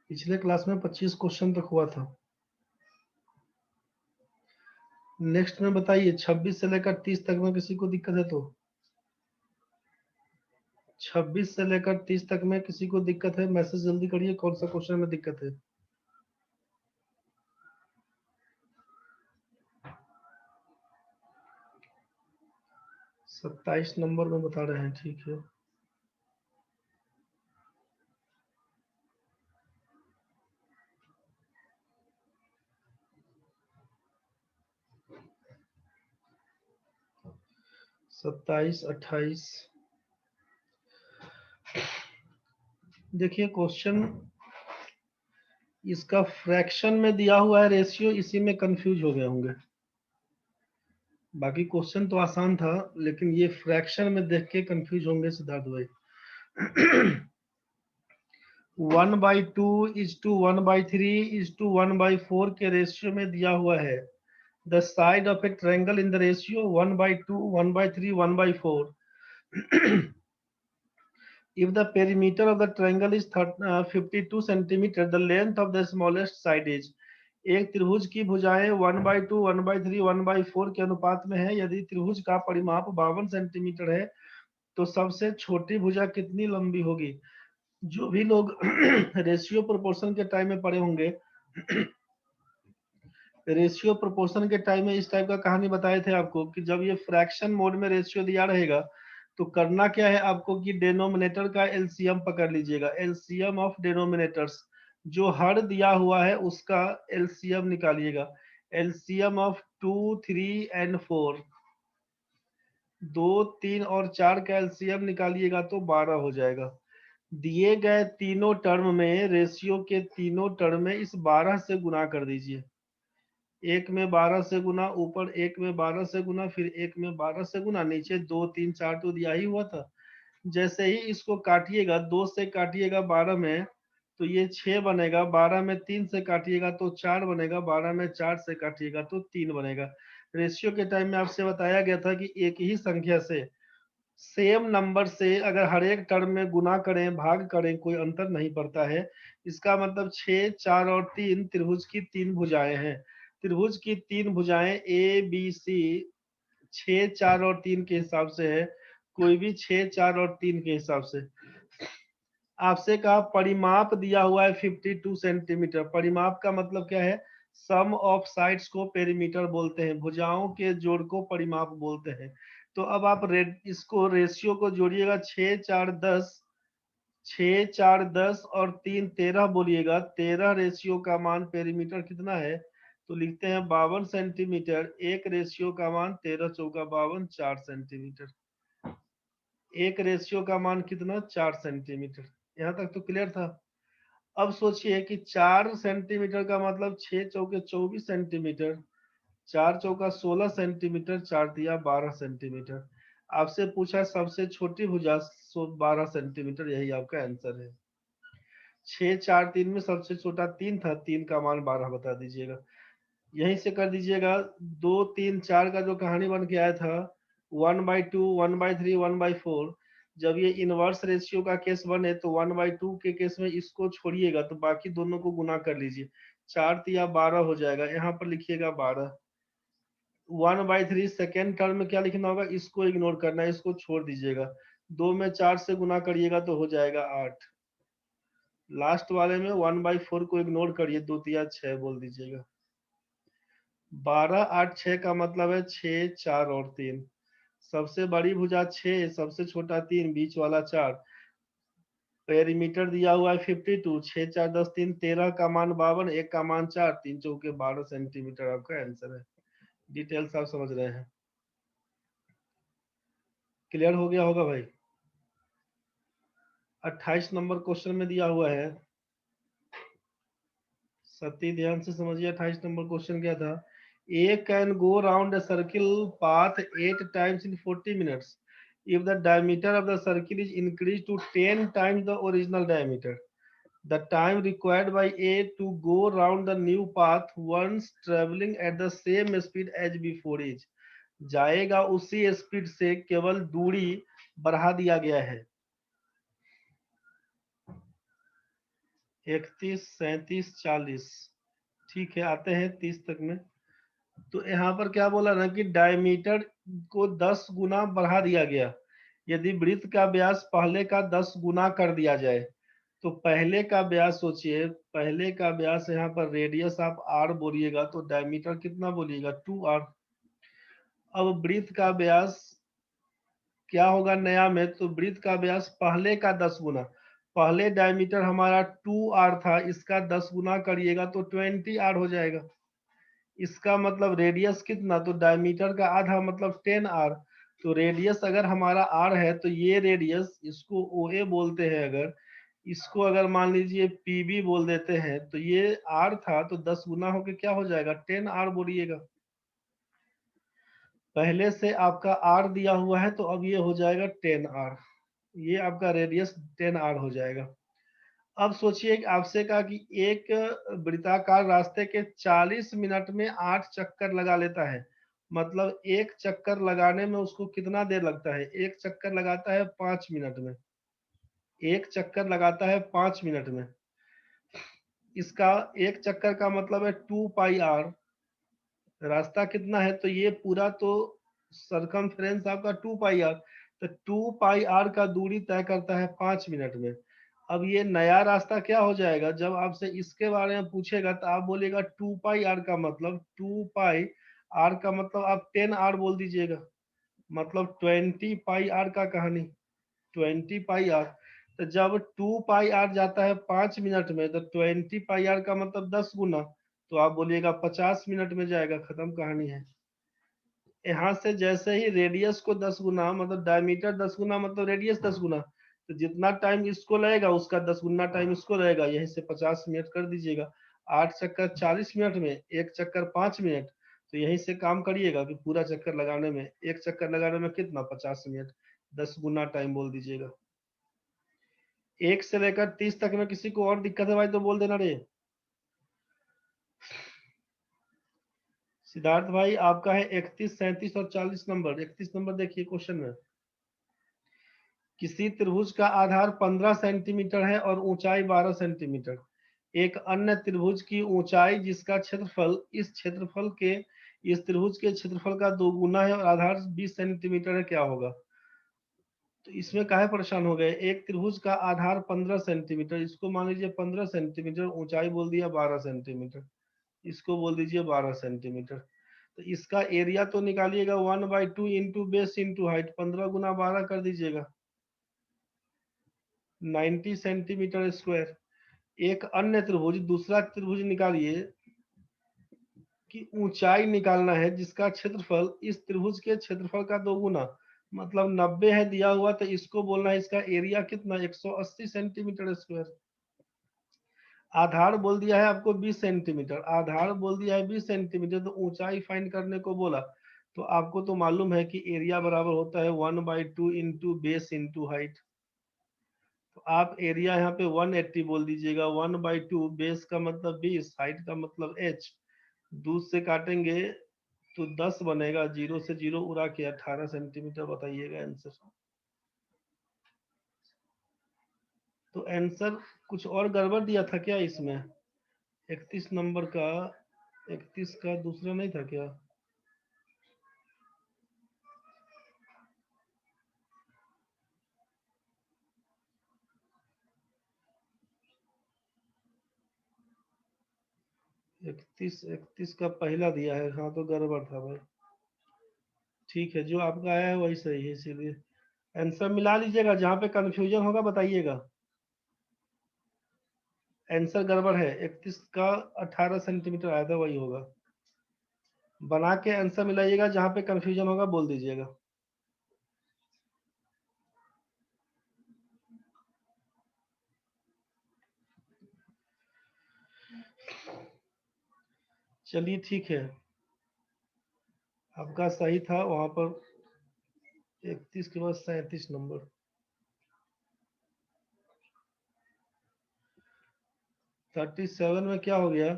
पिछले क्लास में 25 क्वेश्चन तक हुआ था। नेक्स्ट में बताइए 26 से लेकर 30 तक में किसी को दिक्कत है तो 26 से लेकर 30 तक में किसी को दिक्कत है, मैसेज जल्दी करिए कौन सा क्वेश्चन में दिक्कत है। 27 नंबर में बता रहे हैं, ठीक है। सत्ताईस 28 देखिए क्वेश्चन इसका फ्रैक्शन में दिया हुआ है रेशियो, इसी में कंफ्यूज हो गए होंगे। बाकी क्वेश्चन तो आसान था, लेकिन ये फ्रैक्शन में देख के कंफ्यूज होंगे सिद्धार्थ भाई। 1/2 इज टू 1/3 इज टू 1/4 के रेशियो में दिया हुआ है। The side of A triangle in the ratio 1/2 1/3 1/4 if the perimeter of the triangle is 52 centimeter, the length of the smallest side is। एक त्रिभुज की भुजाएं 1/2 1/3 1/4 के अनुपात में है। यदि त्रिभुज का परिमाप 52 सेंटीमीटर है तो सबसे छोटी भुजा कितनी लंबी होगी। जो भी लोग रेशियो प्रोपोर्शन के टाइम में पढ़े होंगे, रेशियो प्रोपोर्शन के टाइम में इस टाइप का कहानी बताए थे आपको कि जब ये फ्रैक्शन मोड में रेशियो दिया रहेगा तो करना क्या है आपको कि डेनोमिनेटर का एलसीएम पकड़ लीजिएगा। एलसीएम ऑफ डेनोमिनेटर्स, जो हर दिया हुआ है उसका एलसीएम निकालिएगा। एलसीएम ऑफ 2 3 एंड 4, 2 3 और 4 का एलसीएम निकालिएगा तो 12 हो जाएगा। दिए गए तीनों टर्म में, रेशियो के तीनों टर्म में इस 12 से गुना कर दीजिए। एक में 12 से गुना, ऊपर एक में 12 से गुना, फिर एक में 12 से गुना, नीचे 2 3 4 तो दिया ही हुआ था। जैसे ही इसको काटिएगा, 2 से काटिएगा 12 में तो ये 6 बनेगा, 12 में 3 से काटिएगा तो 4 बनेगा, 12 में 4 से काटिएगा तो 3 बनेगा। रेशियो के टाइम में आपसे बताया गया था कि एक ही संख्या से, सेम नंबर से अगर हर एक टर्म में गुना करें भाग करें कोई अंतर नहीं पड़ता है। इसका मतलब 6 4 और 3 त्रिभुज की 3 भुजाएं हैं। त्रिभुज की 3 भुजाएं ए बी सी 6 4 और 3 के हिसाब से है, कोई भी 6 4 और 3 के हिसाब से। आपसे कहा परिमाप दिया हुआ है 52 सेंटीमीटर। परिमाप का मतलब क्या है, सम ऑफ साइड्स को पेरीमीटर बोलते हैं, भुजाओं के जोड़ को परिमाप बोलते हैं। तो अब आप इसको रेशियो को जोड़िएगा, 6 4 10, 6 4 10 और 3 13 बोलिएगा। 13 रेशियो का मान पेरीमीटर कितना है तो लिखते हैं 52 सेंटीमीटर। एक रेशियो का मान 13 चौका 52 4 सेंटीमीटर। एक रेशियो का मान कितना 4 सेंटीमीटर। यहाँ तक तो क्लियर था। अब सोचिए कि 4 सेंटीमीटर का मतलब 6 चौके 24 सेंटीमीटर, 4 चौका 16 सेंटीमीटर, 4 दिया 12 सेंटीमीटर। आपसे पूछा सबसे छोटी भुजा 12 सेंटीमीटर, यही आपका आंसर है। 6 4 3 में सबसे छोटा 3 था, 3 का मान 12 बता दीजिएगा। यहीं से कर दीजिएगा। 2 3 4 का जो कहानी बन के आया था 1/2 1/3 1/4, जब ये इनवर्स रेशियो का केस बने तो 1/2 के केस में इसको छोड़िएगा तो बाकी दोनों को गुना कर लीजिए। 4 तिया 12 हो जाएगा, यहाँ पर लिखिएगा 12। 1/3 सेकेंड टर्म में क्या लिखना होगा, इसको इग्नोर करना है, इसको छोड़ दीजिएगा। 2 में 4 से गुना करिएगा तो हो जाएगा 8। लास्ट वाले में 1/4 को इग्नोर करिए, 2 तिया 6 बोल दीजिएगा। 12 8 6 का मतलब है 6 4 और 3। सबसे बड़ी भुजा 6, सबसे छोटा 3, बीच वाला 4। पेरीमीटर दिया हुआ है 52, 6 4 10 3 13 का मान 52, एक का मान 4, 3 चौके 12 सेंटीमीटर आपका आंसर है। डिटेल्स आप समझ रहे हैं। क्लियर हो गया होगा भाई। 28 नंबर क्वेश्चन में दिया हुआ है, सती ध्यान से समझिए। 28 नंबर क्वेश्चन क्या था? A can go round a circle path 8 times in 40 minutes if the diameter of the circle is increased to 10 times the original diameter. The time required by A to go round the new path once traveling at the same speed as before is, जाएगा उसी speed से, केवल दूरी बढ़ा दिया गया है। 31, 37, 40। ठीक है, आते हैं 30 तक में। तो यहाँ पर क्या बोला ना कि डायमीटर को 10 गुना बढ़ा दिया गया। यदि वृत्त का व्यास पहले का 10 गुना कर दिया जाए, तो पहले का व्यास सोचिए, पहले का व्यास यहाँ पर रेडियस आप आर बोलिएगा, तो डायमीटर कितना बोलिएगा? 2r। अब वृत्त का व्यास क्या होगा नया में? तो वृत्त का व्यास पहले का 10 गुना, पहले डायमीटर हमारा 2r था, इसका 10 गुना करिएगा तो 20r हो जाएगा। इसका मतलब रेडियस कितना? तो डायमीटर का आधा मतलब 10r। तो रेडियस अगर हमारा r है, तो ये रेडियस, इसको OA बोलते हैं, अगर इसको अगर मान लीजिए PB बोल देते हैं, तो ये r था, तो 10 गुना होके क्या हो जाएगा? 10r बोलिएगा। पहले से आपका r दिया हुआ है, तो अब ये हो जाएगा 10r। ये आपका रेडियस 10r हो जाएगा। अब सोचिए आपसे कहा कि एक वृत्ताकार रास्ते के 40 मिनट में 8 चक्कर लगा लेता है, मतलब एक चक्कर लगाने में उसको कितना देर लगता है? एक चक्कर लगाता है 5 मिनट में, एक चक्कर लगाता है 5 मिनट में। इसका एक चक्कर का मतलब है 2πr। रास्ता कितना है? तो ये पूरा तो सरकमफ्रेंस आपका 2πr, तो 2πr का दूरी तय करता है 5 मिनट में। अब ये नया रास्ता क्या हो जाएगा? जब आपसे इसके बारे में पूछेगा तो आप बोलेगा 2πr का मतलब, 2πr का मतलब आप 10r बोल दीजिएगा, मतलब 20πr का कहानी, 20πr। तो जब 2πr जाता है 5 मिनट में, तो 20πr का मतलब 10 गुना, तो आप बोलिएगा 50 मिनट में जाएगा, खत्म कहानी है। यहाँ से जैसे ही रेडियस को 10 गुना, मतलब डायमीटर 10 गुना मतलब रेडियस 10 गुना, तो जितना टाइम इसको लगेगा उसका 10 गुना टाइम इसको लगेगा, यहीं से 50 मिनट कर दीजिएगा। 8 चक्कर 40 मिनट में, एक चक्कर 5 मिनट, तो यहीं से काम करिएगा कि पूरा चक्कर लगाने में, एक चक्कर लगाने में कितना? 50 मिनट, 10 गुना टाइम बोल दीजिएगा। 1 से लेकर 30 तक में किसी को और दिक्कत है भाई तो बोल देना रे। सिद्धार्थ भाई आपका है 31, 37 और 40 नंबर। 31 नंबर देखिए क्वेश्चन में, किसी त्रिभुज का आधार 15 सेंटीमीटर है और ऊंचाई 12 सेंटीमीटर। एक अन्य त्रिभुज की ऊंचाई जिसका क्षेत्रफल इस त्रिभुज के क्षेत्रफल का 2 गुना है और आधार 20 सेंटीमीटर है, क्या होगा? तो इसमें काहे परेशान हो गए? एक त्रिभुज का आधार 15 सेंटीमीटर, इसको मान लीजिए 15 सेंटीमीटर, ऊंचाई बोल दिया 12 सेंटीमीटर, इसको बोल दीजिए 12 सेंटीमीटर। तो इसका एरिया तो निकालिएगा 1/2 इंटू बेस इंटू हाइट, 15 गुना 12 कर दीजिएगा, 90 सेंटीमीटर स्क्वायर। एक अन्य त्रिभुज, दूसरा त्रिभुज निकालिए कि ऊंचाई निकालना है जिसका क्षेत्रफल इस त्रिभुज के क्षेत्रफल का 2 गुना, मतलब 90 है दिया हुआ, तो इसको बोलना है इसका एरिया कितना? 180 सेंटीमीटर स्क्वायर। आधार बोल दिया है आपको 20 सेंटीमीटर, आधार बोल दिया है 20 सेंटीमीटर, तो ऊंचाई फाइंड करने को बोला, तो आपको तो मालूम है कि एरिया बराबर होता है 1/2 इंटू बेस इंटू हाइट। तो आप एरिया यहाँ पे 180 बोल दीजिएगा, 1/2, बेस का मतलब 20, हाइट का मतलब h, दूध से काटेंगे तो 10 बनेगा, 0 से 0 उड़ा के 18 सेंटीमीटर। बताइएगा आंसर। तो आंसर कुछ और गड़बड़ दिया था क्या इसमें? 31 नंबर का, 31 का दूसरा नहीं था क्या? इकतीस का पहला दिया है, हाँ तो गड़बड़ था भाई। ठीक है, जो आपका आया है वही सही है, इसीलिए आंसर मिला लीजिएगा, जहाँ पे कंफ्यूजन होगा बताइएगा। आंसर गड़बड़ है, 31 का 18 सेंटीमीटर आया था, वही होगा। बना के आंसर मिलाइएगा, जहाँ पे कंफ्यूजन होगा बोल दीजिएगा। चलिए ठीक है, आपका सही था वहां पर 31 के बाद 37 नंबर। 37 में क्या हो गया,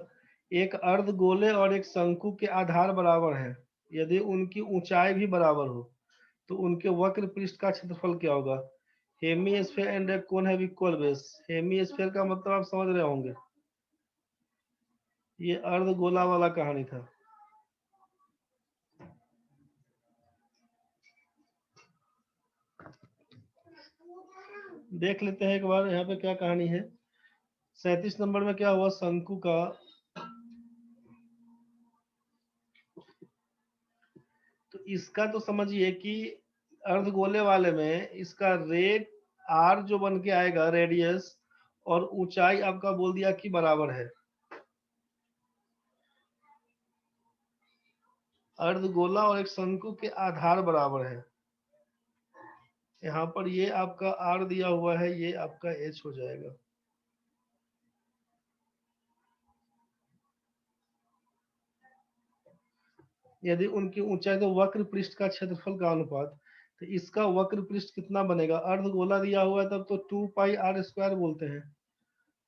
एक अर्धगोले और एक शंकु के आधार बराबर है, यदि उनकी ऊंचाई भी बराबर हो तो उनके वक्र पृष्ठ का क्षेत्रफल क्या होगा। Hemisphere and A cone have equal base. Hemisphere का मतलब आप समझ रहे होंगे, ये अर्धगोला वाला कहानी था। देख लेते हैं एक बार यहाँ पे क्या कहानी है। 37 नंबर में क्या हुआ, शंकु का तो इसका तो समझिए कि अर्धगोले वाले में इसका रेट आर जो बन के आएगा रेडियस, और ऊंचाई आपका बोल दिया कि बराबर है। अर्धगोला और एक शंकु के आधार बराबर है, यहाँ पर ये आपका आर दिया हुआ है, ये आपका एच हो जाएगा। यदि उनकी ऊंचाई तो वक्र पृष्ठ का क्षेत्रफल का अनुपात, तो इसका वक्र पृष्ठ कितना बनेगा, अर्धगोला दिया हुआ है तब तो 2 पाई r² बोलते हैं,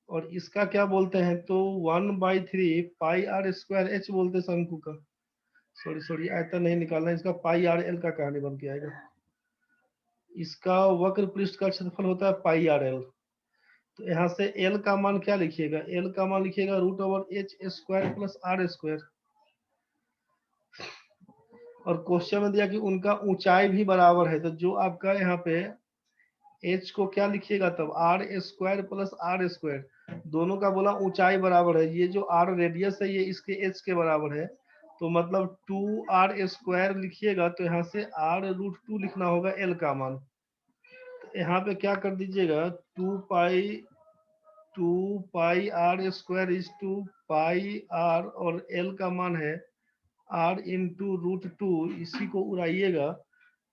और इसका क्या बोलते हैं तो 1/3 पाई r² h बोलते शंकु का। सॉरी सॉरी, आयतन नहीं निकालना, इसका पाई r l का कहानी बन के आएगा। इसका वक्र पृष्ठ का क्षेत्रफल होता है पाई r l। तो यहाँ से l का मान क्या लिखिएगा, l का मान लिखिएगा √h² प्लस r²। और क्वेश्चन में दिया कि उनका ऊंचाई भी बराबर है, तो जो आपका यहाँ पे h को क्या लिखिएगा तब r² प्लस r², दोनों का बोला ऊंचाई बराबर है, ये जो r रेडियस है ये इसके h के बराबर है, तो मतलब 2r² लिखिएगा, तो यहाँ से r√2 लिखना होगा l का मान। तो यहाँ पे क्या कर दीजिएगा, 2 पाई r² इज 2 पाई r, और l का मान है r/√2, इसी को उड़ाइएगा,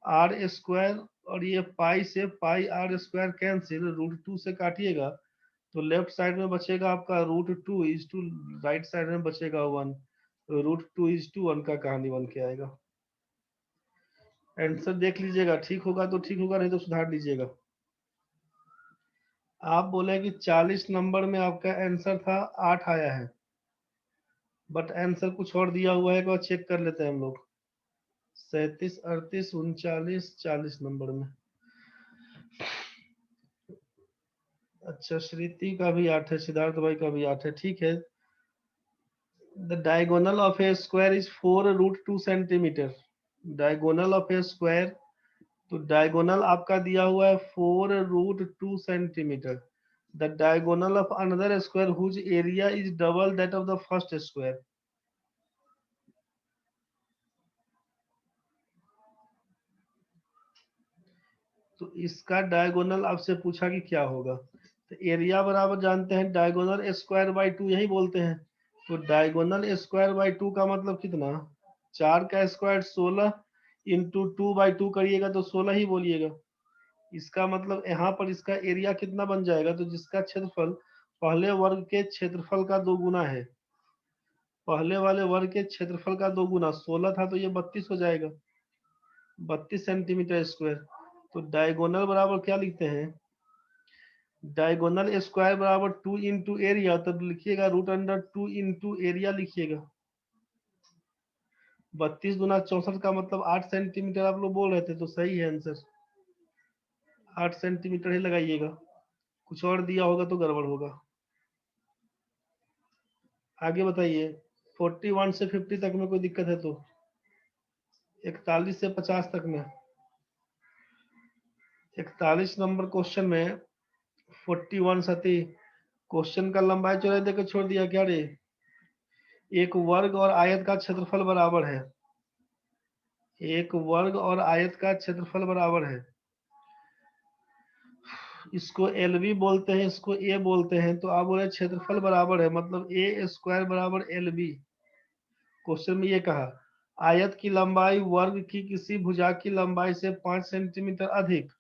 r² और ये पाई से पाई r² कैंसिल, √2 से काटिएगा, तो लेफ्ट साइड में बचेगा आपका √2 इज टू, राइट साइड में बचेगा 1, √2 इज टू 1 का कहानी बन के आएगा। आंसर देख लीजिएगा, ठीक होगा तो ठीक होगा, नहीं तो सुधार लीजिएगा। आप बोले कि 40 नंबर में आपका आंसर था 8 आया है, बट आंसर कुछ और दिया हुआ है, एक बार चेक कर लेते हैं हम लोग। 37, 38, 39, 40 नंबर में। अच्छा, श्रुति का भी 8 है, सिद्धार्थ भाई का भी 8 है, ठीक है। The diagonal of a square is 4√2 centimetre. Diagonal of a square, तो डायगोनल आपका दिया हुआ है 4√2 centimetre. The diagonal of another square whose area is double that of the first square. तो इसका डायगोनल आपसे पूछा कि क्या होगा, तो एरिया बराबर जानते हैं डायगोनल स्क्वायर बाई 2 यही बोलते हैं, तो डायगोनल स्क्वायर बाई 2 का मतलब कितना, 4 का स्क्वायर 16 इंटू 2/2 करिएगा तो 16 ही बोलिएगा। इसका मतलब यहाँ पर इसका एरिया कितना बन जाएगा, तो जिसका क्षेत्रफल पहले वर्ग के क्षेत्रफल का 2 गुना है, पहले वाले वर्ग के क्षेत्रफल का 2 गुना, 16 था तो ये 32 हो जाएगा, 32 सेंटीमीटर स्क्वायर। तो डायगोनल बराबर क्या लिखते हैं, डायगोनल स्क्वायर बराबर 2 इंटू एरिया, तब लिखिएगा √2 इंटू एरिया लिखिएगा। 32 दूना 64 का मतलब 8 सेंटीमीटर आप लोग बोल रहे थे, तो सही है आंसर, 8 सेंटीमीटर ही लगाइएगा, कुछ और दिया होगा तो गड़बड़ होगा। आगे बताइए, 41 से 50 तक में कोई दिक्कत है तो, 41 से 50 तक में। 41 नंबर क्वेश्चन में 41 सती, क्वेश्चन का लंबाई चौड़ाई देकर छोड़ दिया क्या रे, एक वर्ग और आयत का क्षेत्रफल बराबर है, एक वर्ग और आयत का क्षेत्रफल बराबर है, इसको एल बी बोलते हैं, इसको ए बोलते हैं, तो आप बोले क्षेत्रफल बराबर है, मतलब a² बराबर LB। क्वेश्चन में ये कहा आयत की लंबाई वर्ग की किसी भुजा की लंबाई से 5 सेंटीमीटर अधिक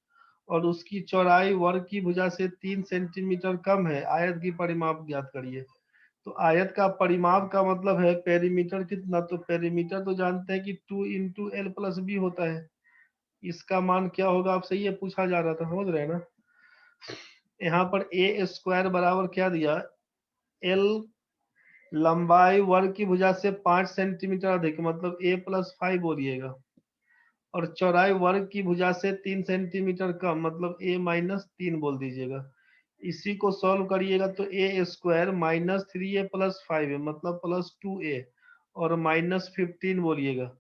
और उसकी चौड़ाई वर्ग की भुजा से 3 सेंटीमीटर कम है, आयत की परिमाप ज्ञात करिए। तो आयत का परिमाप का मतलब है पेरीमीटर कितना, तो पेरीमीटर तो जानते हैं कि 2 इंटू एल प्लस बी होता है। इसका मान क्या होगा, आप सही है, पूछा जा रहा था, समझ रहे हैं ना। यहाँ पर ए स्क्वायर बराबर क्या दिया, एल लंबाई वर्ग की भुजा से 5 सेंटीमीटर अधिक, मतलब ए प्लस 5 बोलिएगा, और चौड़ाई वर्ग की भुजा से 3 सेंटीमीटर कम, मतलब ए माइनस 3 बोल दीजिएगा। इसी को सॉल्व करिएगा तो ए स्क्वायर माइनस 3a प्लस 5 है, मतलब प्लस 2a, और माइनस 15 बोलिएगा।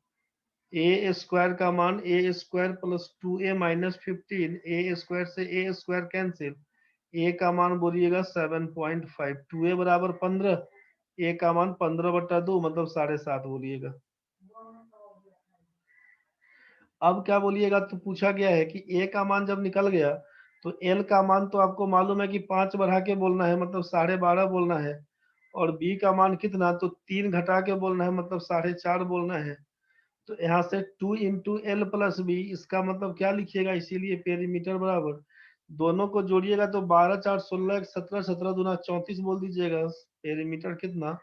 ए स्क्वायर का मान ए स्क्वायर प्लस 2a माइनस 15, ए स्क्वायर से ए स्क्वायर कैंसिल, ए का मान बोलिएगा 7.5, 2a बराबर 15, ए का मान 15/2 मतलब 7.5 बोलिएगा। अब क्या बोलिएगा, तो पूछा गया है कि ए का मान जब निकल गया तो एल का मान तो आपको मालूम है कि 5 बढ़ा के बोलना है, मतलब 12.5 बोलना है, और बी का मान कितना, तो 3 घटा के बोलना है, मतलब 4.5 बोलना है। तो यहाँ से 2 इंटू एल प्लस बी, इसका मतलब क्या लिखिएगा, इसीलिए पेरीमीटर बराबर दोनों को जोड़िएगा तो 12 4 16 17, 17 दूना 34 बोल दीजिएगा। पेरीमीटर कितना,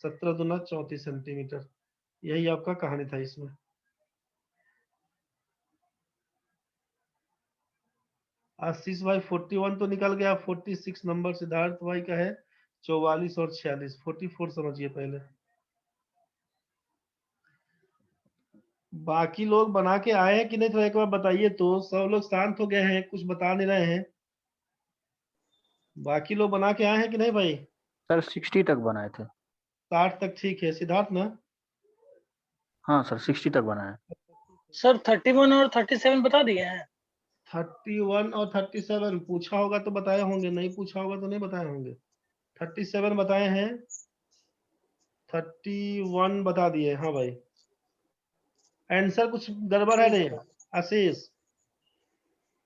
17 दूना 34 सेंटीमीटर। यही आपका कहानी था इसमें। आशीष भाई 41 तो निकल गया, 46 नंबर सिद्धार्थ भाई का है, 44 और 46, 44 समझिए पहले। बाकी लोग बना के आए हैं कि नहीं, तो एक बार बताइए, तो सब लोग शांत हो गए हैं, कुछ बता नहीं रहे हैं। बाकी लोग बना के आए हैं कि नहीं भाई। सर 60 तक बनाए थे। 60 तक ठीक है सिद्धार्थ ना। हाँ सर 60 तक बनाए। सर 31 और 37 बता दिए हैं। 31 और 37 पूछा होगा तो बताए होंगे, नहीं पूछा होगा तो नहीं बताए होंगे। 37 बताए हैं, 31 बता दिए, हाँ भाई। आंसर कुछ गड़बड़ है रे आशीष,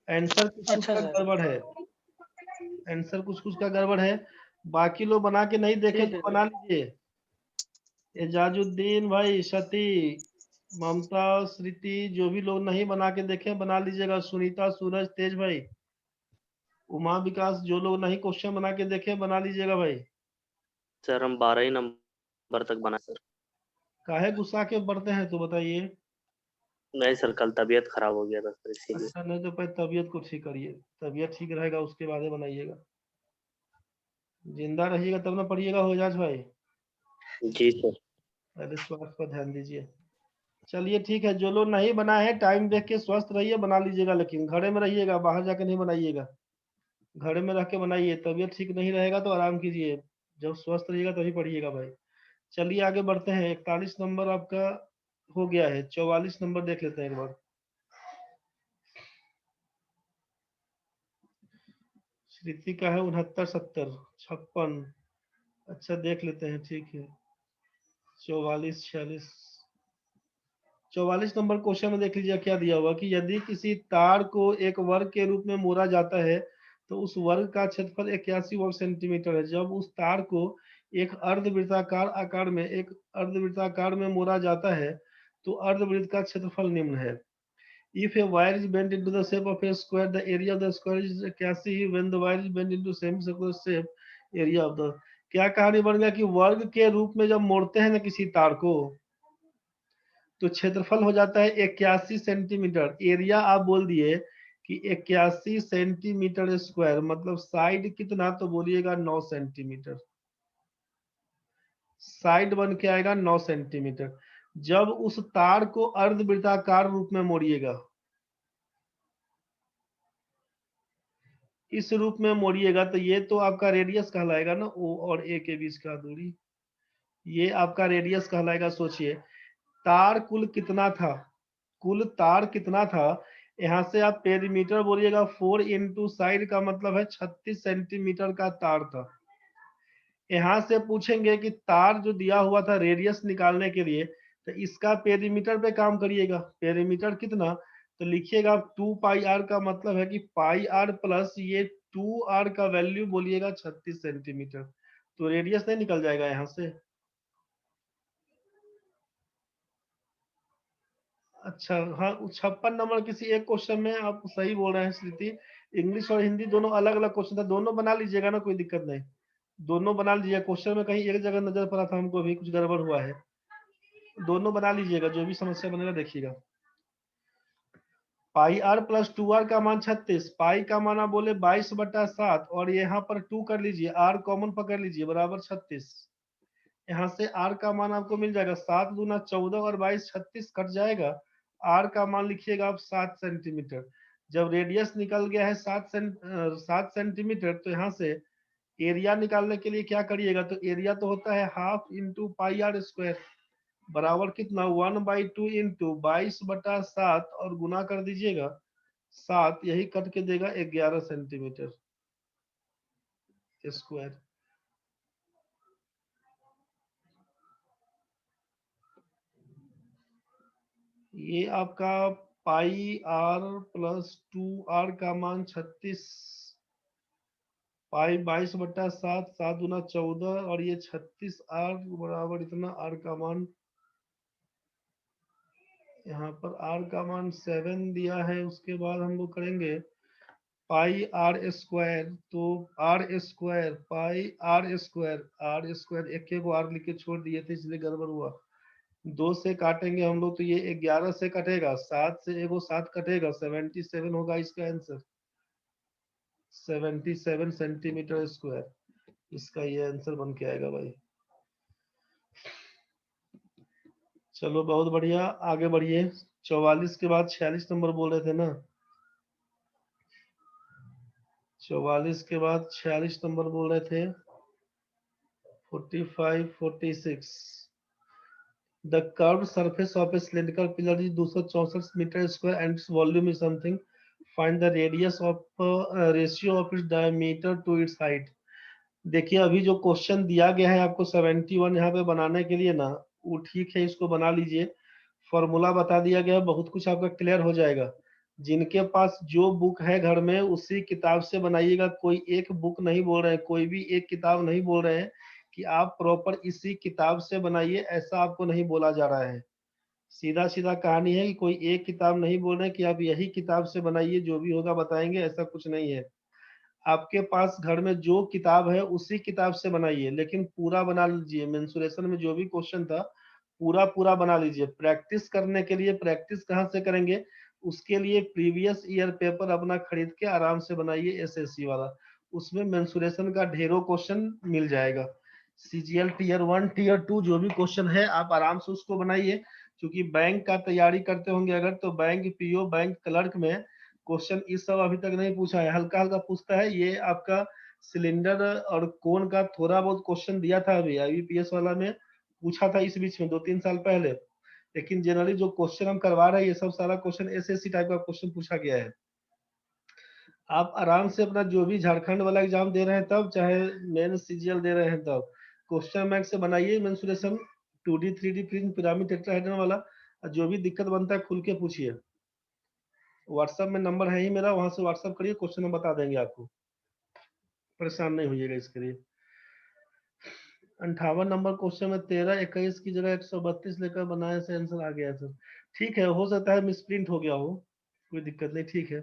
आंसर कुछ अच्छा का सर, गड़बड़ है, आंसर कुछ का गड़बड़ है। बाकी लोग बना के नहीं देखे ठीक तो है बना सर। लीजिए। एजाजुद्दीन भाई, सती, ममता, स्मृति, जो भी लोग नहीं बना के देखे बना लीजिएगा। सुनीता, सूरज, तेज भाई, उमा, विकास, जो लोग नहीं क्वेश्चन बना के देखे बना लीजिएगा भाई। सर हम 12 ही नंबर तक बना सर। काहे गुस्सा के बढ़ते हैं तो बताइए। नहीं सर, कल तबीयत खराब हो गया था सर, इसीलिए। अच्छा, नहीं तो पहले तबीयत को ठीक करिए, तबीयत ठीक रहेगा उसके बाद ही बनाइएगा। जिंदा रहिएगा तब ना पढ़िएगा हो जाज भाई, जी सर। पहले स्वास्थ्य पर ध्यान दीजिए। चलिए ठीक है, जो लोग नहीं बनाए हैं टाइम देख के स्वस्थ रहिए, बना लीजिएगा, लेकिन घरे में रहिएगा, बाहर जाके नहीं बनाइएगा। घर में रह के बनाइए, तबीयत ठीक नहीं रहेगा तो आराम कीजिए, जब स्वस्थ रहिएगा तभी पढ़िएगा भाई। चलिए आगे बढ़ते हैं, 41 नंबर आपका हो गया है, 44 नंबर देख लेते हैं एक बार। श्रुति का है 69 70 56, अच्छा देख लेते हैं, ठीक है। 44 46, 44 नंबर क्वेश्चन में देख लीजिए क्या दिया हुआ कि यदि किसी तार को एक वर्ग के रूप में मोड़ा जाता है तो उस वर्ग का क्षेत्रफल 81 वर्ग सेंटीमीटर है। जब उस तार को एक अर्धवृत्ताकार में मोड़ा जाता है तो अर्धवृत्त का क्षेत्रफल निम्न है। If a wire is bent into the shape of a square, the area of the square is 81 when the wire is bent into semicircular shape, area of the, क्या कहानी बन गया कि वर्ग के रूप में जब मोड़ते हैं ना किसी तार को तो क्षेत्रफल हो जाता है 81 सेंटीमीटर। एरिया आप बोल दिए कि 81 सेंटीमीटर स्क्वायर, मतलब साइड कितना, तो बोलिएगा 9 सेंटीमीटर, साइड बन के आएगा 9 सेंटीमीटर। जब उस तार को अर्धवृत्ताकार रूप में मोड़िएगा, इस रूप में मोड़िएगा, तो ये तो आपका रेडियस कहलाएगा ना, ओ और ए के बीच का दूरी, ये आपका रेडियस कहलाएगा। सोचिए तार कुल कितना था, कुल तार कितना था, यहाँ से आप पेरीमीटर बोलिएगा, 4 इंटू साइड का मतलब है 36 सेंटीमीटर का तार था। यहाँ से पूछेंगे कि तार जो दिया हुआ था रेडियस निकालने के लिए, तो इसका पेरीमीटर पे काम करिएगा। पेरीमीटर कितना, तो लिखिएगा 2 पाई आर, का मतलब है कि पाई आर प्लस ये 2 आर का वैल्यू बोलिएगा 36 सेंटीमीटर, तो रेडियस नहीं निकल जाएगा यहाँ से। अच्छा हाँ, 56 नंबर किसी एक क्वेश्चन में आप सही बोल रहे हैं स्मृति, इंग्लिश और हिंदी दोनों अलग अलग क्वेश्चन था, दोनों बना लीजिएगा ना, कोई दिक्कत नहीं। दोनों बना लीजिए, क्वेश्चन में कहीं एक जगह नजर पड़ा था हमको, अभी कुछ गड़बड़ हुआ है। दोनों बना लीजिएगा, जो भी समस्या बनेगा देखिएगा। पाई आर प्लस 2r का मान 36, पाई का मान आप बोले 22/7 और यहाँ पर 2 कर लीजिए, r कॉमन पकड़ लीजिए बराबर 36। यहाँ से r का मान आपको मिल जाएगा 7 दूना 14 और 22 36 कट जाएगा। r का मान लिखिएगा आप 7 सेंटीमीटर। जब रेडियस निकल गया है 7 सेंटीमीटर, तो यहाँ से एरिया निकालने के लिए क्या करिएगा, तो एरिया तो होता है half into pi r square बराबर कितना 1/2 इंटू 22/7 और गुना कर दीजिएगा 7, यही कट के देगा 11 सेंटीमीटर स्क्वायर। ये आपका पाई आर प्लस 2r का मान 36, पाई 22/7, 7 दूना 14 और ये 36r बराबर इतना, r का मान यहाँ पर r का मान 7 दिया है। उसके बाद हम लोग करेंगे पाई आर स्क्वायर, तो r square pi r square एक को आर लिख के छोड़ दिए थे इसलिए गड़बड़ हुआ। 2 से काटेंगे हम लोग तो ये 11 से कटेगा, 7 से एगो 7 कटेगा, 77 होगा इसका आंसर, 77 सेंटीमीटर स्क्वायर इसका ये आंसर बन के आएगा भाई। चलो बहुत बढ़िया, आगे बढ़िए। 44 के बाद 46 नंबर बोल रहे थे ना, 44 के बाद 46 नंबर बोल रहे थे, 45 46। The curved surface of a cylindrical pillar is 264 meter square and its volume is something. Find the radius of ratio of its diameter to its height. देखिए अभी जो क्वेश्चन दिया गया है आपको 71 यहाँ पे बनाने के लिए ना, वो ठीक है, इसको बना लीजिए। फॉर्मूला बता दिया गया है, बहुत कुछ आपका क्लियर हो जाएगा। जिनके पास जो बुक है घर में उसी किताब से बनाइएगा, कोई एक बुक नहीं बोल रहे हैं, कोई भी एक किताब नहीं बोल रहे हैं कि आप प्रॉपर इसी किताब से बनाइए, ऐसा आपको नहीं बोला जा रहा है। सीधा सीधा कहानी है कि कोई एक किताब नहीं बोल रहे कि आप यही किताब से बनाइए, जो भी होगा बताएंगे, ऐसा कुछ नहीं है। आपके पास घर में जो किताब है उसी किताब से बनाइए, लेकिन पूरा बना लीजिए। मेंसुरेशन में जो भी क्वेश्चन था पूरा पूरा बना लीजिए। प्रैक्टिस करने के लिए प्रैक्टिस कहाँ से करेंगे, उसके लिए प्रीवियस ईयर पेपर अपना खरीद के आराम से बनाइए एसएससी वाला, उसमें मेंसुरेशन का ढेरों क्वेश्चन मिल जाएगा। सीजीएल टीयर 1 टीयर 2 जो भी क्वेश्चन है आप आराम से उसको बनाइए, क्योंकि बैंक का तैयारी करते होंगे अगर, तो बैंक पीओ बैंक क्लर्क में क्वेश्चन इस सब अभी तक नहीं पूछा है, हल्का हल्का पूछता है। ये आपका सिलेंडर और कोन का थोड़ा बहुत क्वेश्चन दिया था अभी आईबीपीएस वाला में, पूछा था इस बीच में 2-3 साल पहले। लेकिन जनरली जो क्वेश्चन हम करवा रहे हैं ये सब सारा क्वेश्चन एसएससी टाइप का क्वेश्चन पूछा गया है। आप आराम से अपना जो भी झारखंड वाला एग्जाम दे रहे हैं तब, चाहे मेन सीजीएल दे रहे हैं तब, क्वेश्चन बैंक से बनाइए mensuration 2D 3D print pyramid tetrahedron वाला, और जो भी दिक्कत बनता है खुल के पूछिए। व्हाट्सएप में नंबर है ही मेरा, वहां से व्हाट्सएप करिए, क्वेश्चन हम बता देंगे आपको, परेशान नहीं होइएगा इसके लिए। 58 नंबर क्वेश्चन में 13 21 की जगह 132 लेकर बनाए से आंसर आ गया सर। ठीक है, हो सकता है मिसप्रिंट हो गया हो, कोई दिक्कत नहीं, ठीक है।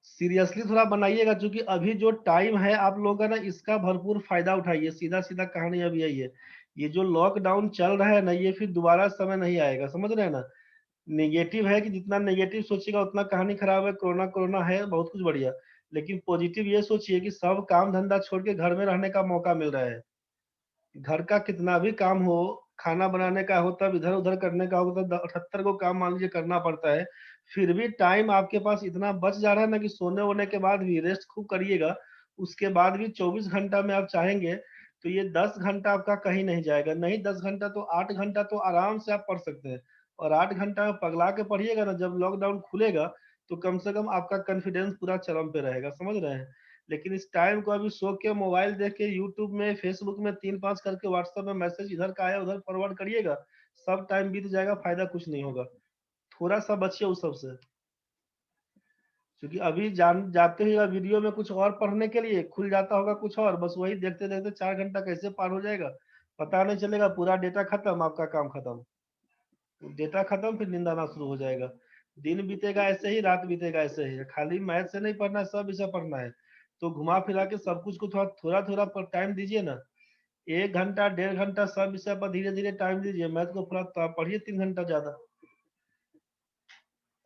सीरियसली थोड़ा बनाइएगा, क्योंकि अभी जो टाइम है आप लोगों का ना, इसका भरपूर फायदा उठाइए। सीधा सीधा कहानी अभी यही है, ये जो लॉकडाउन चल रहा है ना, ये फिर दोबारा समय नहीं आएगा, समझ रहे हैं ना। नेगेटिव है कि जितना नेगेटिव सोचिएगा उतना कहानी खराब है। कोरोना कोरोना है बहुत कुछ बढ़िया, लेकिन पॉजिटिव ये सोचिए कि सब काम धंधा छोड़ के घर में रहने का मौका मिल रहा है। घर का कितना भी काम हो, खाना बनाने का हो, तब इधर उधर करने का हो, तब 78 को काम मान लीजिए करना पड़ता है। फिर भी टाइम आपके पास इतना बच जा रहा है ना कि सोने वोने के बाद भी रेस्ट खूब करिएगा। उसके बाद भी 24 घंटा में आप चाहेंगे तो ये 10 घंटा आपका कहीं नहीं जाएगा। नहीं 10 घंटा तो 8 घंटा तो आराम से आप पढ़ सकते हैं। और 8 घंटा में पगला के पढ़िएगा ना, जब लॉकडाउन खुलेगा तो कम से कम आपका कॉन्फिडेंस पूरा चरम पे रहेगा, समझ रहे हैं। लेकिन इस टाइम को अभी सो के मोबाइल देख के यूट्यूब में फेसबुक में 3-5 करके व्हाट्सएप में मैसेज इधर का आया उधर फॉरवर्ड करिएगा, सब टाइम बीत जाएगा, फायदा कुछ नहीं होगा। थोड़ा सा बचिए उस सब से, क्योंकि अभी जाते ही वीडियो में कुछ और पढ़ने के लिए खुल जाता होगा कुछ और, बस वही देखते देखते 4 घंटा कैसे पार हो जाएगा पता नहीं चलेगा। पूरा डेटा खत्म, आपका काम खत्म, डेटा खत्म, फिर नींद आना शुरू हो जाएगा। दिन बीतेगा ऐसे ही, रात बीतेगा ऐसे ही। खाली मैथ से नहीं पढ़ना है, सब विषय पढ़ना है। तो घुमा फिरा के सब कुछ को थोड़ा थोड़ा पर टाइम दीजिए ना, 1 घंटा 1.5 घंटा सब विषय पर धीरे धीरे टाइम दीजिए। मैथ को पूरा तो आप पढ़िए 3 घंटा ज्यादा।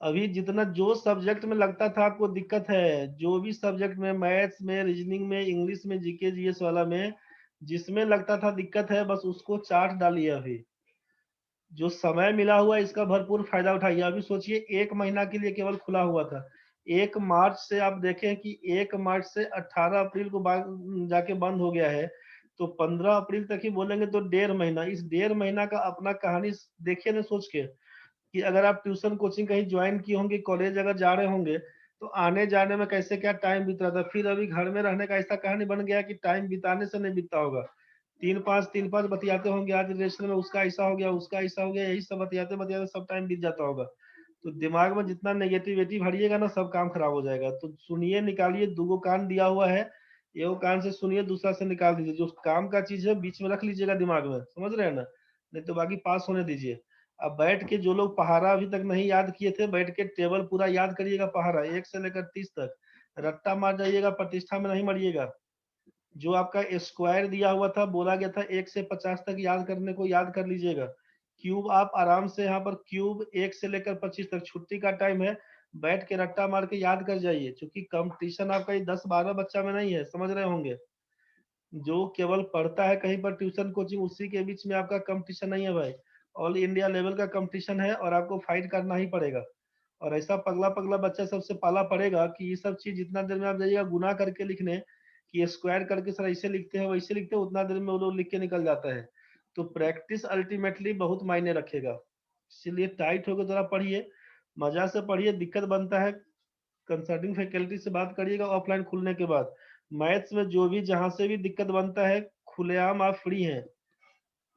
अभी जितना जो सब्जेक्ट में लगता था आपको दिक्कत है, जो भी सब्जेक्ट में, मैथ्स में, रीजनिंग में, इंग्लिश में, जीके जीएस वाला में, जिसमें लगता था दिक्कत है, बस उसको चार्ट डालिए। अभी जो समय मिला हुआ है इसका भरपूर फायदा उठाइए। अभी सोचिए 1 महीना के लिए केवल खुला हुआ था। 1 मार्च से आप देखें कि 1 मार्च से 18 अप्रैल को जाके बंद हो गया है, तो 15 अप्रैल तक ही बोलेंगे तो 1.5 महीना। इस 1.5 महीना का अपना कहानी देखिए ना सोच के, कि अगर आप ट्यूशन कोचिंग कहीं ज्वाइन किए होंगे, कॉलेज अगर जा रहे होंगे, तो आने जाने में कैसे क्या टाइम बीत रहा था। फिर अभी घर में रहने का ऐसा कहानी बन गया कि टाइम बिताने से नहीं बीतता होगा। 3-5 बतियाते होंगे, आज रिलेशन में उसका ऐसा हो गया, उसका ऐसा हो गया, यही सब बतियाते बतियाते सब टाइम बीत जाता होगा। तो दिमाग में जितना नेगेटिविटी भरिएगा ना, सब काम खराब हो जाएगा। तो सुनिए, निकालिए, 2 कान दिया हुआ है, एक कान से सुनिए, दूसरा से निकाल दीजिए। जो काम का चीज है बीच में रख लीजिएगा दिमाग में, समझ रहे हैं ना, नहीं तो बाकी पास होने दीजिए। अब बैठ के जो लोग पहाड़ा अभी तक नहीं याद किए थे, बैठ के टेबल पूरा याद करिएगा, पहाड़ा 1 से लेकर 30 तक, रट्टा मार जाइएगा, प्रतिष्ठा में नहीं मरिएगा। जो आपका स्क्वायर दिया हुआ था, बोला गया था 1 से 50 तक याद करने को, याद कर लीजिएगा। क्यूब आप आराम से यहाँ पर क्यूब 1 से लेकर 25 तक, छुट्टी का टाइम है, बैठ के रट्टा मार के याद कर जाइए। क्योंकि कंपटीशन आपका ये 10-12 बच्चा में नहीं है, समझ रहे होंगे। जो केवल पढ़ता है कहीं पर ट्यूशन कोचिंग, उसी के बीच में आपका कंपटीशन नहीं है भाई। ऑल इंडिया लेवल का कंपटीशन है और आपको फाइट करना ही पड़ेगा। और ऐसा पगला पगला बच्चा सबसे पाला पड़ेगा कि ये सब चीज जितना देर में आप जाइएगा गुना करके लिखने, कि स्क्वायर करके सर ऐसे लिखते हैं वैसे लिखते हैं, उतना देर में वो लोग लिख के निकल जाता है। तो प्रैक्टिस अल्टीमेटली बहुत मायने रखेगा। इसलिए टाइट होकर थोड़ा पढ़िए, मजा से पढ़िए। दिक्कत बनता है, कंसल्टिंग फैकल्टी से बात करिएगा ऑफलाइन खुलने के बाद। मैथ्स में जो भी जहां से भी दिक्कत बनता है, खुलेआम आप फ्री हैं।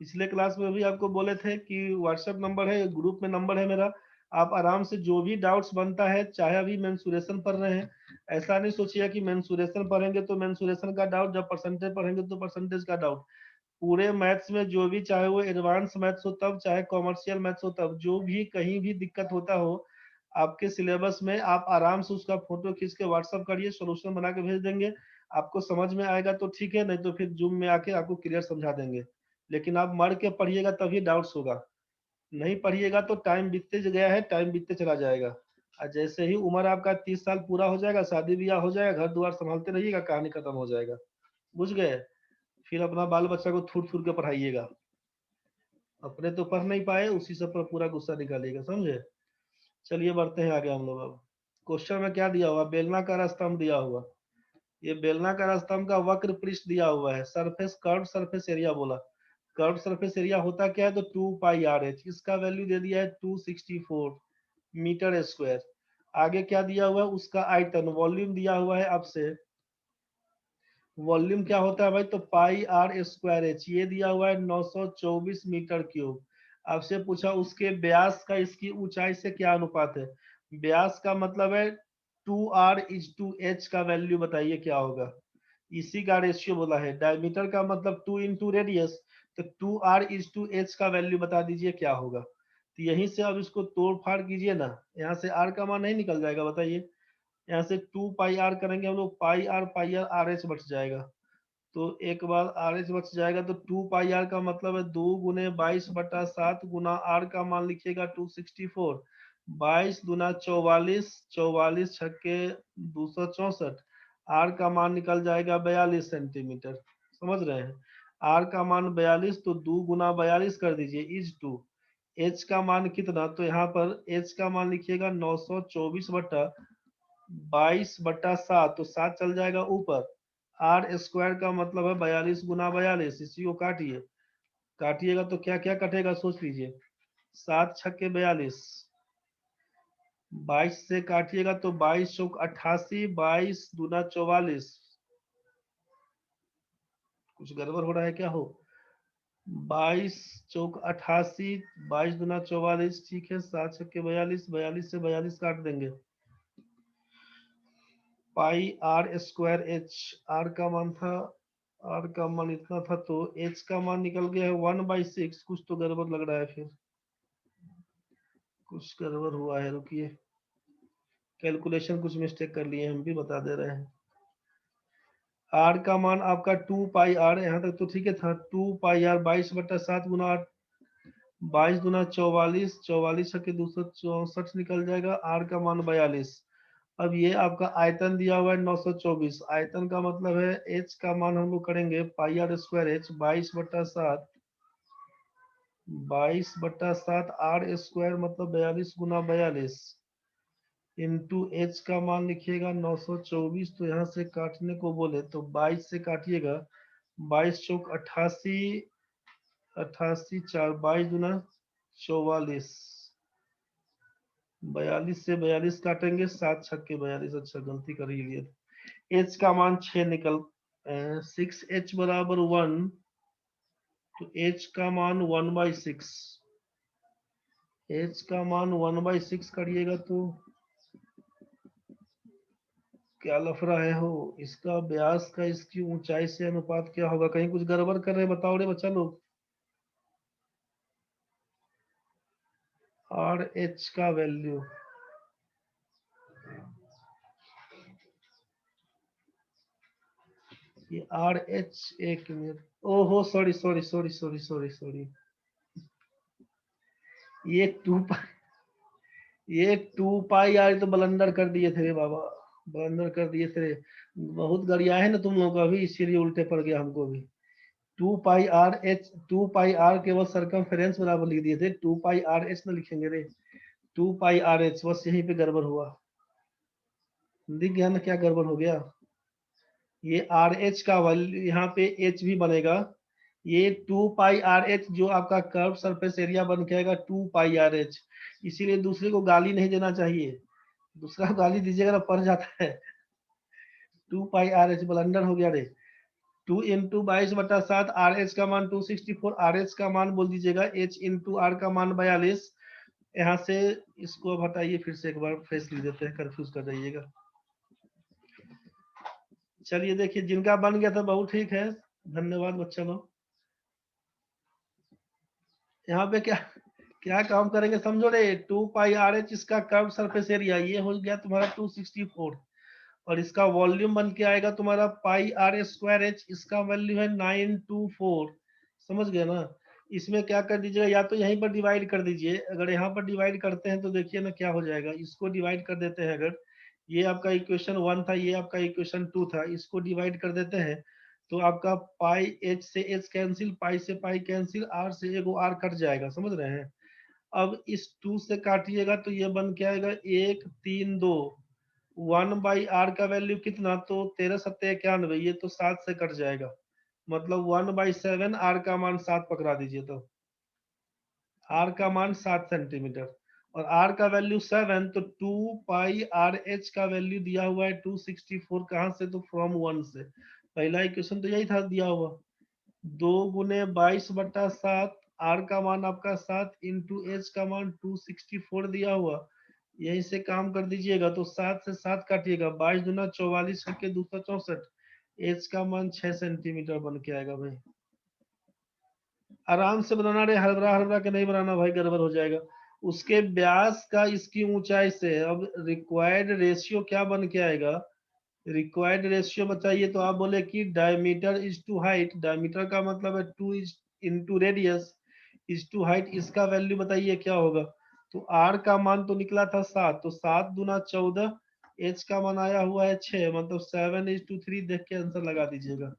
पिछले क्लास में भी आपको बोले थे कि व्हाट्सएप नंबर है, ग्रुप में नंबर है मेरा, आप आराम से जो भी डाउट्स बनता है, चाहे अभी मेंसुरेशन पढ़ रहे हैं, ऐसा नहीं सोचिए कि मेंसुरेशन पढ़ेंगे तो मेंसुरेशन का डाउट, जब परसेंटेज पढ़ेंगे तो परसेंटेज का डाउट। पूरे मैथ्स में जो भी, चाहे वो एडवांस मैथ्स हो तब, चाहे कॉमर्शियल मैथ्स हो तब, जो भी कहीं भी दिक्कत होता हो आपके सिलेबस में, आप आराम से उसका फोटो खींच के व्हाट्सअप करिए, सोल्यूशन बना के भेज देंगे। आपको समझ में आएगा तो ठीक है, नहीं तो फिर जूम में आके आपको क्लियर समझा देंगे। लेकिन आप मर के पढ़िएगा तभी डाउट्स होगा, नहीं पढ़िएगा तो टाइम बीतते गया है, टाइम बीतते चला जाएगा। और जैसे ही उम्र आपका 30 साल पूरा हो जाएगा, शादी ब्याह हो जाएगा, घर द्वार संभालते रहिएगा, कहानी खत्म हो जाएगा। बुझ गए। फिर अपना बाल बच्चा को थूट थूट के पढ़ाइएगा, अपने तो पढ़ नहीं पाए, उसी सब पर पूरा गुस्सा निकालिएगा, समझे। चलिए बढ़ते हैं आगे हम लोग। अब क्वेश्चन में क्या दिया हुआ, बेलनाकार स्तंभ दिया हुआ। ये बेलनाकार स्तंभ का वक्र पृष्ठ दिया हुआ है, सरफेस कर्व सरफेस एरिया बोला। कर्व सरफेस एरिया होता क्या है, तो 2πr(h), इसका वैल्यू दे दिया है 264 मीटर स्क्वायर। आगे क्या दिया हुआ है, उसका आयतन, वॉल्यूम दिया हुआ है आपसे। वॉल्यूम क्या होता है भाई, तो πr²h, ये दिया हुआ है 924 मीटर क्यूब। आपसे पूछा उसके व्यास का इसकी ऊंचाई से क्या अनुपात है। व्यास का मतलब है 2r/h का वैल्यू बताइए क्या होगा, इसी का रेशियो बोला है। डायमीटर का मतलब 2 इंटू रेडियस, तो 2r/h का वैल्यू बता दीजिए क्या होगा। तो यहीं से अब इसको तोड़ फाड़ कीजिए ना, यहाँ से r का मान नहीं निकल जाएगा, बताइए। यहाँ से 2πr करेंगे हम लोग, पाई आर एच बच जाएगा। तो एक बार आर एच बच जाएगा, तो 2πr का मतलब है 2 गुने 22/7 गुना r का मान लिखिएगा 264, 22 दूना 44, 44 छक्के 264, r का मान निकल जाएगा 42 सेंटीमीटर। समझ रहे हैं, r का मान 42, तो 2 गुना 42 कर दीजिए इज टू। h का मान कितना, तो यहाँ पर h का मान लिखिएगा 924/22/7, तो 7 चल जाएगा ऊपर। r² का मतलब है 42 गुना 42, इसी को काटिए, काटिएगा तो क्या क्या कटेगा सोच लीजिए। 7 छक्के 42, 22 से काटिएगा तो 22 चौक 88, 22 दूना 44। कुछ गड़बड़ हो रहा है क्या हो, 22 चौक 88, 22 दूना 44, ठीक है। 7 छक्के 42, 42 से 42 काट देंगे। πr²h, r का मान था, r का मान इतना था, तो h का मान निकल गया है 1/6। कुछ तो गड़बड़ लग रहा है, फिर कुछ गड़बड़ हुआ है, रुकिए, कैलकुलेशन कुछ मिस्टेक कर लिए हम भी बता दे रहे हैं। आर का मान आपका 2 पाई आर, यहाँ तक तो ठीक है था। 2 पाई आर 22/7 गुना 8, 22 दूना 44, 44 के 264 निकल जाएगा। आर का मान 42। अब ये आपका आयतन दिया हुआ है 924। आयतन का मतलब है एच का मान हम लोग करेंगे pi r square h 22/7, 22/7 r square मतलब 42 गुना 42 इंटू एच का मान लिखिएगा 924। तो यहाँ से काटने को बोले तो 22 से काटिएगा, 22 चौक 88, 88 4, 22 दूना 44, 42 से 42 काटेंगे, 7 छक्के 42। अच्छा गलती कर ही लिए। एच का मान 6 निकल 6h बराबर 1, तो एच का मान 1/6, एच का मान 1/6 करिएगा तो क्या लफड़ा है हो। इसका व्यास का इसकी ऊंचाई से अनुपात क्या होगा? कहीं कुछ गड़बड़ कर रहे हैं? बताओ रे बच्चा लोग। आर एच का वैल्यू ये आर एच, एक मिनट, ओहो sorry sorry sorry sorry sorry sorry, ये 2 पाई आर तो ब्लंडर कर दिए थे रे बाबा, ब्लंडर कर दिए थे। बहुत गरिया है ना तुम लोग का भी, इसीलिए उल्टे पड़ गया हमको भी। 2 पाई आर एच, 2 पाई आर केवल सरकमफेरेंस बराबर लिख दिए थे, 2 पाई आर एच ना लिखेंगे रे, 2 पाई आर एच, बस यहीं पे गड़बड़ हुआ। दिख गया ना क्या गड़बड़ हो गया। ये आर एच का वैल्यू यहाँ पे एच भी बनेगा, ये 2 पाई आर एच जो आपका कर्व सरफेस एरिया बन के आएगा 2 पाई आर एच। इसीलिए दूसरे को गाली नहीं देना चाहिए, दूसरा गाली दीजिएगा ना पड़ जाता है। 2 पाई आर एच ब्लंडर हो गया रे। 2 इंटू 22/7, आर एच का मान 264, आर एच का मान बोल दीजिएगा एच इंटू आर का मान 42। यहाँ से इसको अब हटाइए, फिर से एक बार फेस लिख देते हैं, कंफ्यूज कर जाइएगा। चलिए देखिए, जिनका बन गया था बहुत ठीक है, धन्यवाद बच्चा लोग। यहाँ पे क्या क्या काम करेंगे समझो रे। 2 पाई आर एच इसका कर्व सरफेस एरिया, ये हो गया तुम्हारा 264, और इसका वॉल्यूम बन के आएगा तुम्हारा पाई आर स्क्वायर एच, इसका वैल्यू है 924। समझ गए ना। इसमें क्या कर दीजिएगा, या तो यहीं पर डिवाइड कर दीजिए। अगर यहाँ पर डिवाइड करते हैं तो देखिए ना क्या हो जाएगा। इसको डिवाइड कर देते हैं, अगर ये आपका इक्वेशन 1 था, ये आपका इक्वेशन 2 था, इसको डिवाइड कर देते हैं तो आपका पाई एच से एच कैंसिल, पाई से पाई कैंसिल, आर से एगो आर कट जाएगा। समझ रहे हैं। अब इस 2 से काटिएगा तो ये बन के आएगा 1 3 2, 1/r का वैल्यू कितना, तो 13×7=91, ये तो 7 से कट जाएगा, मतलब 1/7, आर का मान 7 पकड़ा दीजिए, तो आर का मान 7 सेंटीमीटर और आर का वैल्यू 7, तो 2 पाई आर एच का वैल्यू दिया हुआ है 264, कहां से, तो फ्रॉम 1 से। पहला इक्वेशन तो यही था दिया हुआ, 2 गुने 22/7, आर का मान आपका 7 इंटू एच का मान 264 दिया हुआ, यहीं से काम कर दीजिएगा। तो 7 से 7 काटिएगा, 22 दूना 44 के 264, एच का मान 6 सेंटीमीटर बन के आएगा भाई। आराम से बनाना रे, हड़बड़ा हड़बड़ा के नहीं बनाना भाई, गड़बड़ हो जाएगा। उसके व्यास का इसकी ऊंचाई से, अब रिक्वायर्ड रेशियो क्या बन के आएगा, रिक्वायर्ड रेशियो बताइए। तो आप बोले कि diameter is to height, diameter का मतलब है 2 into radius is to height, इसका वैल्यू बताइए क्या होगा। तो आर का मान तो निकला था 7, तो 7 दूना 14, एच का मान आया हुआ है 6, मतलब 7:3 देख के आंसर लगा दीजिएगा।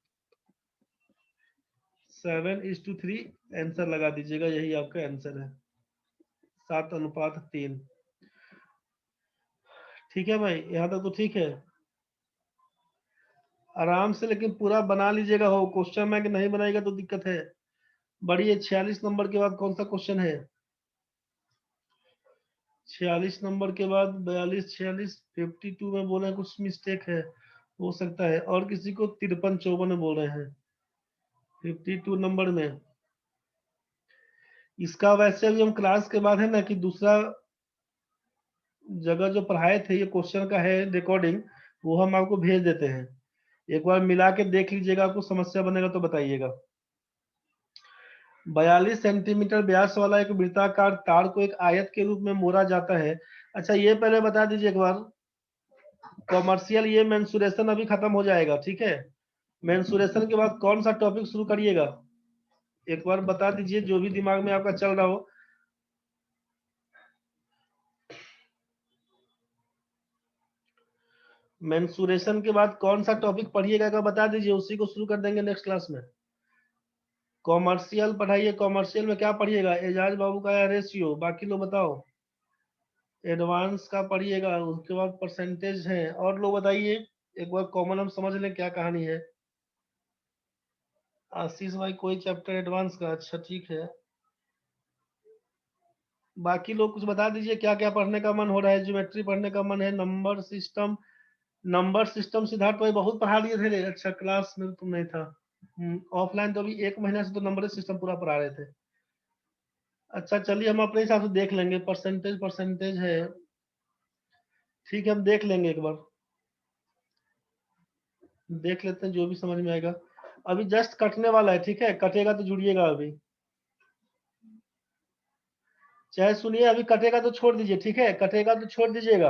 7:3 आंसर लगा दीजिएगा, यही आपका आंसर है, 7:3। ठीक है भाई, यहाँ तक तो ठीक है। आराम से लेकिन पूरा बना लीजिएगा, हो क्वेश्चन बैंक नहीं बनाएगा तो दिक्कत है बड़ी है। 46 नंबर के बाद कौन सा क्वेश्चन है? 46 नंबर के बाद 42, 46, 52 में बोल रहे हैं कुछ मिस्टेक है, हो सकता है। और किसी को 53, 54 में बोल रहे हैं 52 नंबर में। इसका वैसे अभी हम क्लास के बाद है ना कि दूसरा जगह जो पढ़ाए थे, ये क्वेश्चन का है रिकॉर्डिंग, वो हम आपको भेज देते हैं, एक बार मिला के देख लीजिएगा, आपको समस्या बनेगा तो बताइएगा। 42 सेंटीमीटर व्यास वाला एक वृत्ताकार तार को एक आयत के रूप में मोड़ा जाता है। अच्छा ये पहले बता दीजिए एक बार, कॉमर्शियल ये मेंसुरेशन अभी खत्म हो जाएगा, ठीक है, मेंसुरेशन के बाद कौन सा टॉपिक शुरू करिएगा? एक बार बता दीजिए, जो भी दिमाग में आपका चल रहा हो। मेंसुरेशन के बाद कौन सा टॉपिक पढ़िएगा का बता दीजिए, उसी को शुरू कर देंगे नेक्स्ट क्लास में। कॉमर्शियल पढ़ाइए, कॉमर्शियल में क्या पढ़िएगा? एजाज बाबू का रेशियो, बाकी लोग बताओ। एडवांस का पढ़िएगा, उसके बाद परसेंटेज है। और लोग बताइए, एक बार कॉमन हम समझ लें क्या कहानी है। आशीष भाई कोई चैप्टर एडवांस का, अच्छा ठीक है। बाकी लोग कुछ बता दीजिए, क्या क्या पढ़ने का मन हो रहा है? ज्योमेट्री पढ़ने का मन है, नंबर सिस्टम सिद्धार्थ भाई बहुत पढ़ा लिए थे। अच्छा क्लास में तुम नहीं था, ऑफलाइन तो अभी 1 महीना से तो नंबर सिस्टम पूरा पढ़ा रहे थे। अच्छा चलिए, हम अपने हिसाब से देख लेंगे। परसेंटेज है, ठीक है, हम देख लेंगे, एक बार देख लेते हैं जो भी समझ में आएगा। अभी जस्ट कटने वाला है, ठीक है, कटेगा तो जुड़िएगा। अभी चाहे सुनिए, अभी कटेगा तो छोड़ दीजिए, ठीक है, कटेगा तो छोड़ दीजिएगा।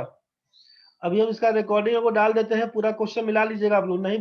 अभी हम इसका रिकॉर्डिंग को डाल देते हैं, पूरा क्वेश्चन मिला लीजिएगा आप लोग, नहीं